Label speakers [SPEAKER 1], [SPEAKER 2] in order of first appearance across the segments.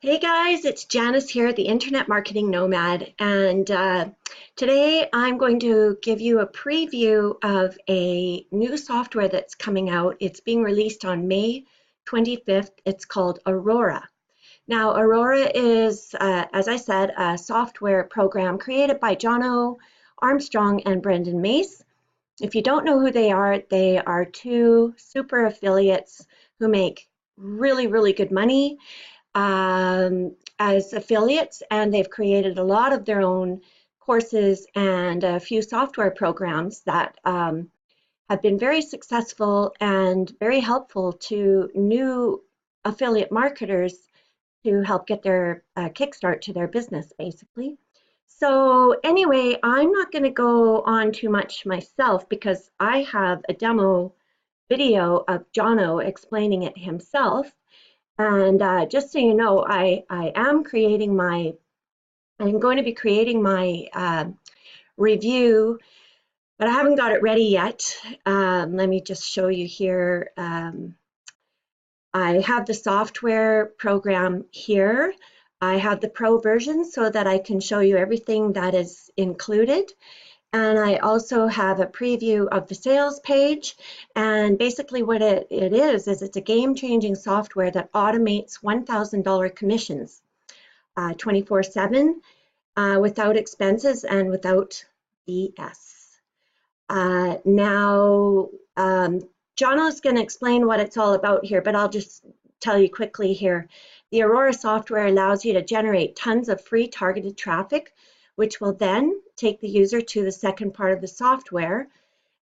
[SPEAKER 1] Hey guys, it's Janice here, the Internet Marketing Nomad, and today I'm going to give you a preview of a new software that's coming out. It's being released on May 25th. It's called Aurora. Now, Aurora is, as I said, a software program created by Jono Armstrong and Brendan Mace. If you don't know who they are two super affiliates who make really, really good money as affiliates, and they've created a lot of their own courses and a few software programs that have been very successful and very helpful to new affiliate marketers to help get their kickstart to their business, basically. So anyway, I'm not going to go on too much myself because I have a demo video of Jono explaining it himself. And just so you know, I'm going to be creating my review, but I haven't got it ready yet. Let me just show you here. I have the software program here. I have the pro version so that I can show you everything that is included. And I also have a preview of the sales page. And basically what it is it's a game-changing software that automates $1,000 commissions 24/7 without expenses and without BS. Now, Jono's going to explain what it's all about here, but I'll just tell you quickly here. The Aurora software allows you to generate tons of free targeted traffic, which will then take the user to the second part of the software.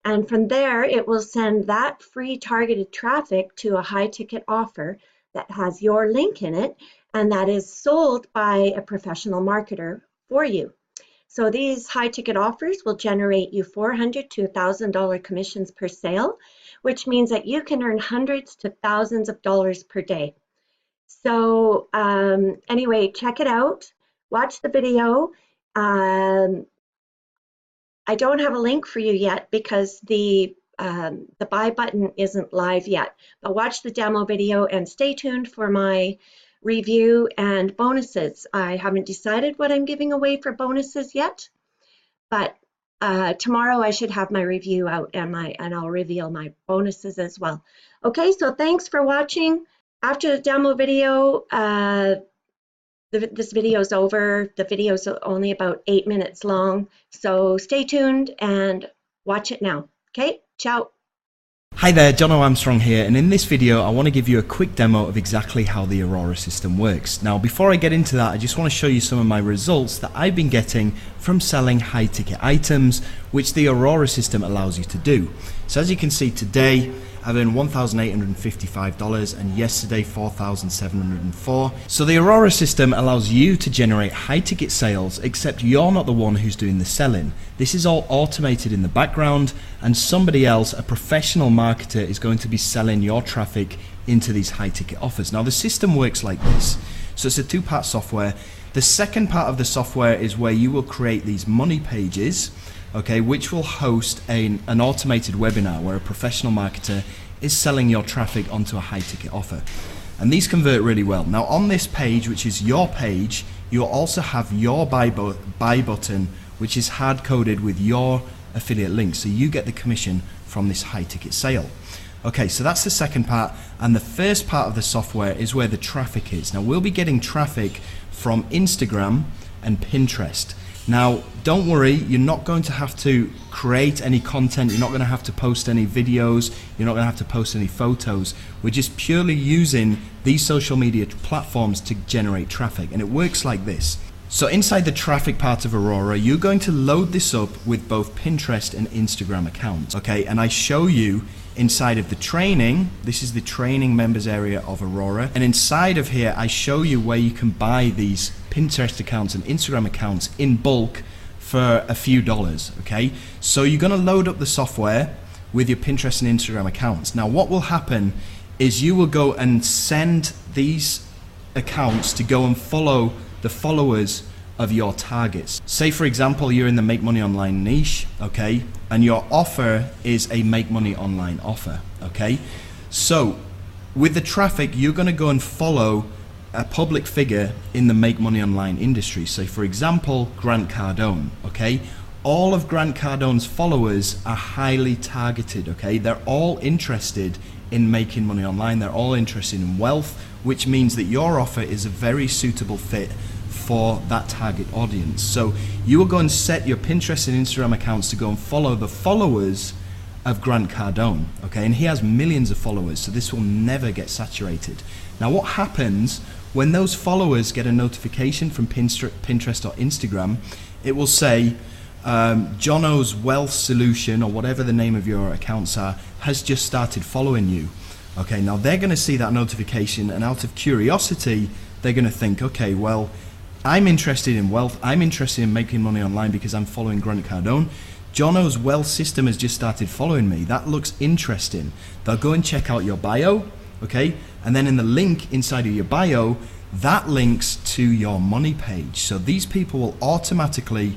[SPEAKER 1] And from there, it will send that free targeted traffic to a high ticket offer that has your link in it and that is sold by a professional marketer for you. So these high ticket offers will generate you $400 to $1,000 commissions per sale, which means that you can earn hundreds to thousands of dollars per day. So anyway, check it out, watch the video. I don't have a link for you yet because the buy button isn't live yet, but watch the demo video and stay tuned for my review and bonuses. I haven't decided what I'm giving away for bonuses yet, but tomorrow I should have my review out and I'll reveal my bonuses as well. Okay, so thanks for watching. After the demo video, this video is over. The video is only about 8 minutes long, so stay tuned and watch it now. Okay, ciao.
[SPEAKER 2] Hi there, Jono Armstrong here, and in this video I want to give you a quick demo of exactly how the Aurora system works. Now before I get into that, I just want to show you some of my results that I've been getting from selling high ticket items, which the Aurora system allows you to do. So as you can see today, I've earned $1,855 and yesterday $4,704. So the Aurora system allows you to generate high ticket sales, except you're not the one who's doing the selling. This is all automated in the background and somebody else, a professional marketer, is going to be selling your traffic into these high ticket offers. Now the system works like this. So it's a two-part software. The second part of the software is where you will create these money pages, okay, which will host an automated webinar where a professional marketer is selling your traffic onto a high ticket offer. And these convert really well. Now on this page, which is your page, you'll also have your buy button, which is hard coded with your affiliate link. So you get the commission from this high ticket sale. Okay, so that's the second part. And the first part of the software is where the traffic is. Now we'll be getting traffic from Instagram and Pinterest. Now, don't worry, you're not going to have to create any content, you're not going to have to post any videos, you're not going to have to post any photos. We're just purely using these social media platforms to generate traffic, and it works like this. So inside the traffic part of Aurora, you're going to load this up with both Pinterest and Instagram accounts, okay? And I show you inside of the training, this is the training members area of Aurora, and inside of here I show you where you can buy these Pinterest accounts and Instagram accounts in bulk for a few dollars, okay? So you're gonna load up the software with your Pinterest and Instagram accounts. Now what will happen is you will go and send these accounts to go and follow the followers of your targets. Say for example you're in the make money online niche, okay, and your offer is a make money online offer, okay? So with the traffic you're going to go and follow a public figure in the make money online industry. So for example, Grant Cardone, okay? All of Grant Cardone's followers are highly targeted, okay? They're all interested in making money online. They're all interested in wealth, which means that your offer is a very suitable fit for that target audience. So you will go and set your Pinterest and Instagram accounts to go and follow the followers of Grant Cardone, okay? And he has millions of followers, so this will never get saturated. Now what happens when those followers get a notification from Pinterest or Instagram, it will say, Jono's Wealth Solution, or whatever the name of your accounts are, has just started following you. Okay, now they're going to see that notification, and out of curiosity, they're going to think, okay, well, I'm interested in wealth, I'm interested in making money online because I'm following Grant Cardone. Jono's wealth system has just started following me. That looks interesting. They'll go and check out your bio, okay? And then in the link inside of your bio, that links to your money page. So these people will automatically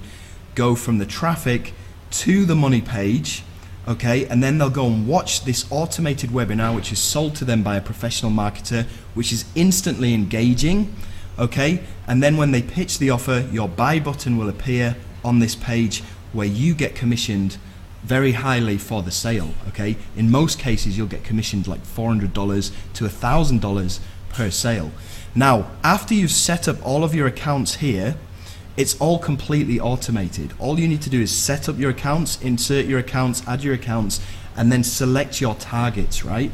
[SPEAKER 2] go from the traffic to the money page, okay? And then they'll go and watch this automated webinar, which is sold to them by a professional marketer, which is instantly engaging, okay? And then when they pitch the offer, your buy button will appear on this page where you get commissioned very highly for the sale, okay? In most cases, you'll get commissioned like $400 to $1,000 per sale. Now, after you've set up all of your accounts here, it's all completely automated. All you need to do is set up your accounts, insert your accounts, add your accounts, and then select your targets, right?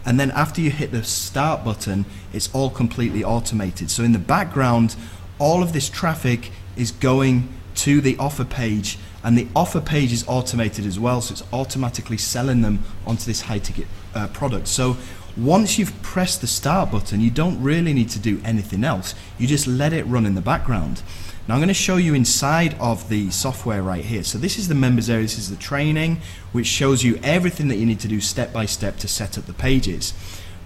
[SPEAKER 2] And then after you hit the start button, it's all completely automated. So in the background, all of this traffic is going to the offer page, and the offer page is automated as well, so it's automatically selling them onto this high ticket product. So once you've pressed the start button, you don't really need to do anything else. You just let it run in the background. Now I'm going to show you inside of the software right here. So this is the members area, this is the training, which shows you everything that you need to do step by step to set up the pages.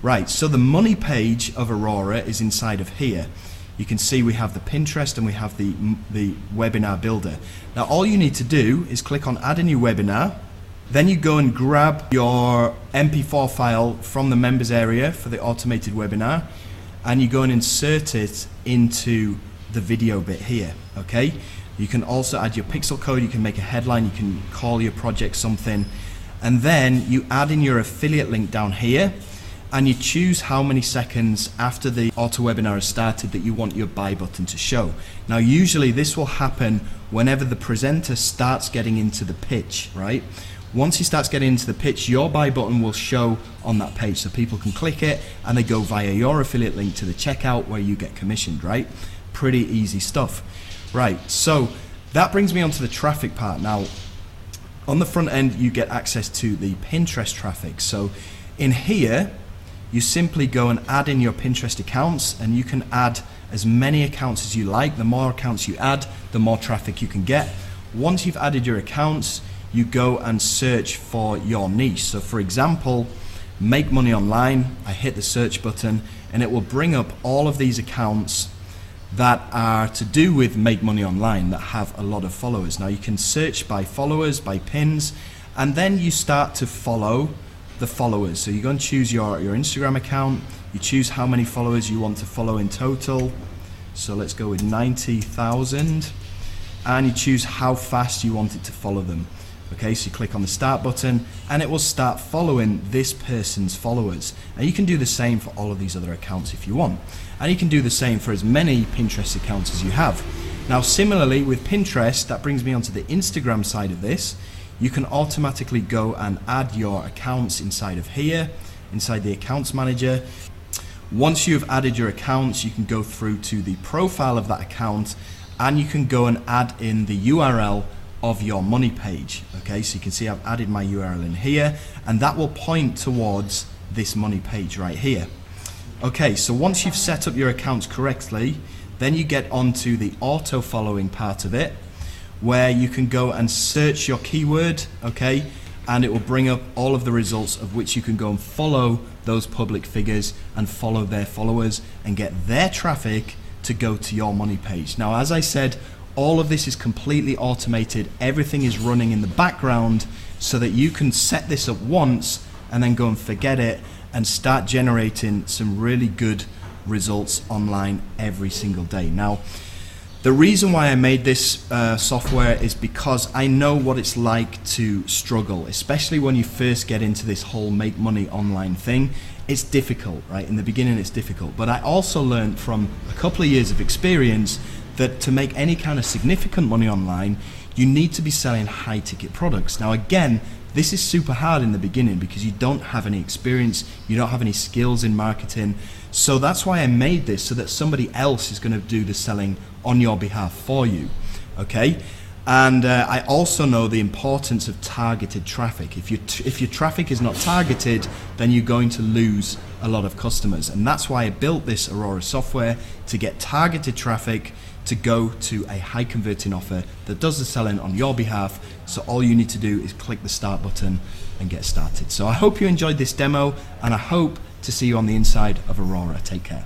[SPEAKER 2] Right, so the money page of Aurora is inside of here. You can see we have the Pinterest and we have the webinar builder. Now all you need to do is click on add a new webinar, then you go and grab your MP4 file from the members area for the automated webinar, and you go and insert it into the video bit here, okay? You can also add your pixel code, you can make a headline, you can call your project something, and then you add in your affiliate link down here, and you choose how many seconds after the auto webinar has started that you want your buy button to show. Now usually this will happen whenever the presenter starts getting into the pitch, right? Once he starts getting into the pitch, your buy button will show on that page, so people can click it and they go via your affiliate link to the checkout where you get commissioned, right? Pretty easy stuff. Right, so that brings me onto the traffic part. Now on the front end you get access to the Pinterest traffic. So in here you simply go and add in your Pinterest accounts, and you can add as many accounts as you like. The more accounts you add, the more traffic you can get. Once you've added your accounts, you go and search for your niche. So for example, make money online, I hit the search button and it will bring up all of these accounts that are to do with make money online that have a lot of followers. Now you can search by followers, by pins, and then you start to follow the followers. So you go and choose your Instagram account, you choose how many followers you want to follow in total. So let's go with 90,000, and you choose how fast you want it to follow them. Okay, so you click on the start button and it will start following this person's followers. And you can do the same for all of these other accounts if you want. And you can do the same for as many Pinterest accounts as you have. Now similarly with Pinterest, that brings me onto the Instagram side of this. You can automatically go and add your accounts inside of here, inside the accounts manager. Once you've added your accounts, you can go through to the profile of that account and you can go and add in the URL of your money page. Okay, so you can see I've added my URL in here, and that will point towards this money page right here. Okay, so once you've set up your accounts correctly, then you get onto the auto following part of it, where you can go and search your keyword, okay, and it will bring up all of the results of which you can go and follow those public figures and follow their followers and get their traffic to go to your money page. Now, as I said, all of this is completely automated. Everything is running in the background so that you can set this up once and then go and forget it and start generating some really good results online every single day. Now, the reason why I made this software is because I know what it's like to struggle, especially when you first get into this whole make money online thing. It's difficult, right? In the beginning it's difficult, but I also learned from a couple of years of experience that to make any kind of significant money online, you need to be selling high ticket products. Now again, this is super hard in the beginning because you don't have any experience, you don't have any skills in marketing. So that's why I made this, so that somebody else is going to do the selling on your behalf for you, okay? And I also know the importance of targeted traffic. If your traffic is not targeted, then you're going to lose a lot of customers. And that's why I built this Aurora software, to get targeted traffic to go to a high converting offer that does the selling on your behalf. So all you need to do is click the start button and get started. So I hope you enjoyed this demo, and I hope to see you on the inside of Aurora. Take care.